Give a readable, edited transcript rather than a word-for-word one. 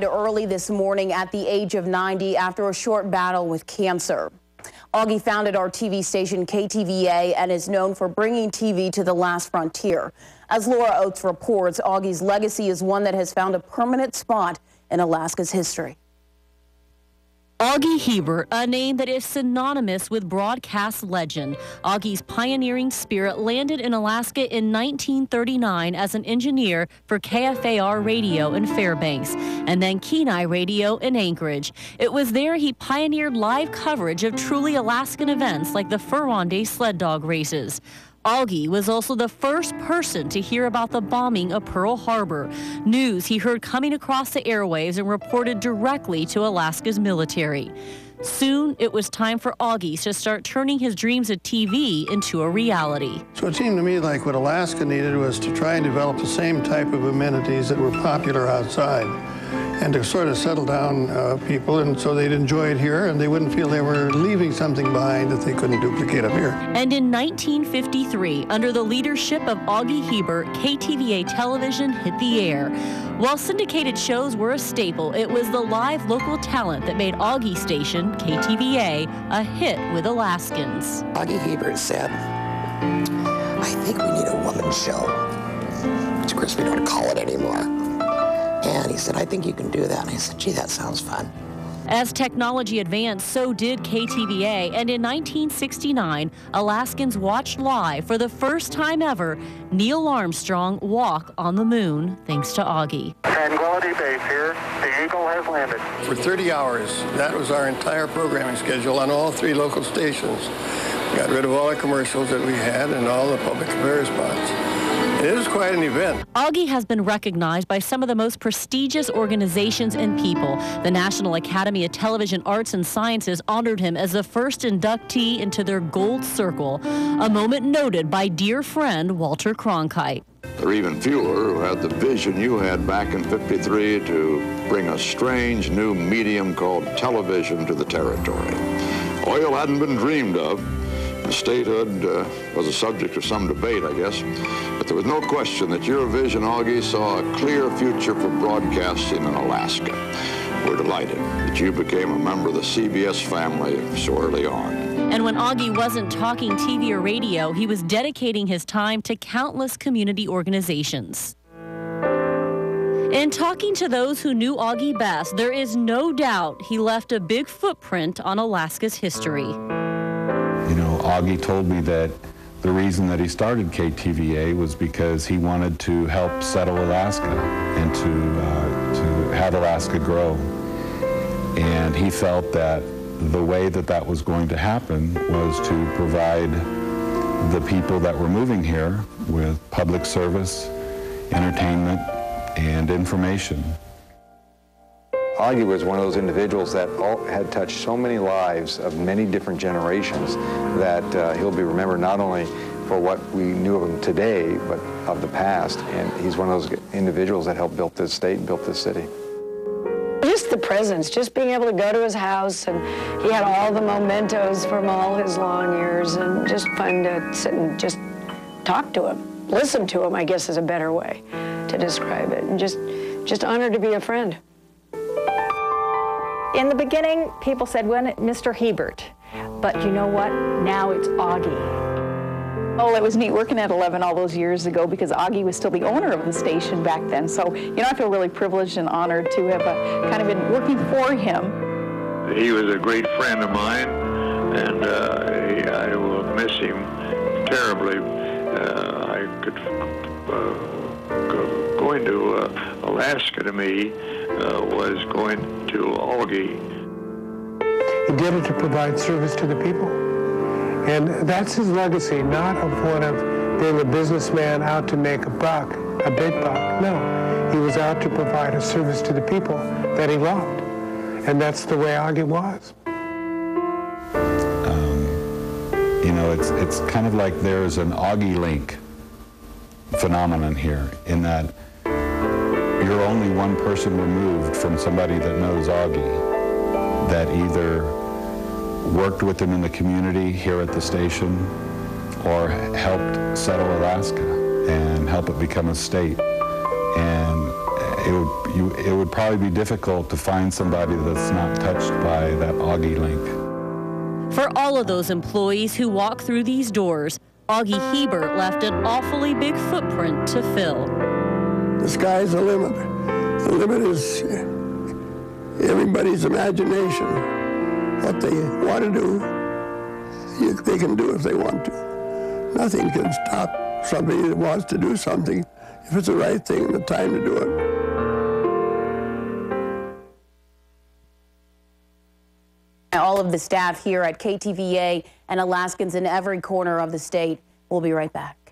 Early this morning at the age of 90 after a short battle with cancer. Augie founded our TV station KTVA and is known for bringing TV to the last frontier. As Laura Oates reports, Augie's legacy is one that has found a permanent spot in Alaska's history. Augie Ebert, a name that is synonymous with broadcast legend. Augie's pioneering spirit landed in Alaska in 1939 as an engineer for KFAR Radio in Fairbanks and then Kenai Radio in Anchorage. It was there he pioneered live coverage of truly Alaskan events like the Furwande sled dog races. Augie was also the first person to hear about the bombing of Pearl Harbor, news he heard coming across the airwaves and reported directly to Alaska's military. Soon, it was time for Augie to start turning his dreams of TV into a reality. So it seemed to me like what Alaska needed was to try and develop the same type of amenities that were popular outside, and to sort of settle down people, and so they'd enjoy it here and they wouldn't feel they were leaving something behind that they couldn't duplicate up here. And in 1953, under the leadership of Augie Ebert, KTVA television hit the air. While syndicated shows were a staple, it was the live local talent that made Augie's station, KTVA, a hit with Alaskans. Augie Ebert said, "I think we need a woman show," which of course we don't call it anymore. And he said, "I think you can do that." And I said, "Gee, that sounds fun." As technology advanced, so did KTVA, and in 1969, Alaskans watched live for the first time ever Neil Armstrong walk on the moon, thanks to Augie. Tranquility Base here. The Eagle has landed. For 30 hours, that was our entire programming schedule on all 3 local stations. We got rid of all the commercials that we had and all the public affairs spots. It was quite an event. Augie has been recognized by some of the most prestigious organizations and people. The National Academy of Television Arts and Sciences honored him as the first inductee into their Gold Circle, a moment noted by dear friend Walter Cronkite. There are even fewer who had the vision you had back in '53 to bring a strange new medium called television to the territory. Oil hadn't been dreamed of. Statehood was a subject of some debate, I guess, but there was no question that your vision, Augie, saw a clear future for broadcasting in Alaska. We're delighted that you became a member of the CBS family so early on. And when Augie wasn't talking TV or radio, he was dedicating his time to countless community organizations. In talking to those who knew Augie best, there is no doubt he left a big footprint on Alaska's history. You know, Augie told me that the reason that he started KTVA was because he wanted to help settle Alaska and to have Alaska grow. And he felt that the way that that was going to happen was to provide the people that were moving here with public service, entertainment, and information. Augie was one of those individuals that had touched so many lives of many different generations that he'll be remembered not only for what we knew of him today, but of the past. And he's one of those individuals that helped build this state and built this city. Just the presence, just being able to go to his house, and he had all the mementos from all his long years, and just fun to sit and just talk to him. Listen to him, I guess, is a better way to describe it. And just honored to be a friend. In the beginning, people said, "When Mr. Ebert," but you know what? Now it's Augie. Oh, it was neat working at 11 all those years ago because Augie was still the owner of the station back then. So, you know, I feel really privileged and honored to have kind of been working for him. He was a great friend of mine, and I will miss him terribly. Going to Alaska to me was going to Augie. He did it to provide service to the people. And that's his legacy, not of one of being a businessman out to make a buck, a big buck. No, he was out to provide a service to the people that he loved. And that's the way Augie was. You know, it's kind of like there's an Augie link phenomenon here, in that you're only one person removed from somebody that knows Augie, that either worked with him in the community here at the station or helped settle Alaska and help it become a state. And it would probably be difficult to find somebody that's not touched by that Augie link. For all of those employees who walk through these doors, Augie Ebert left an awfully big footprint to fill. The sky's the limit. The limit is everybody's imagination. What they want to do, they can do if they want to. Nothing can stop somebody that wants to do something if it's the right thing and the time to do it. All of the staff here at KTVA and Alaskans in every corner of the state will be right back.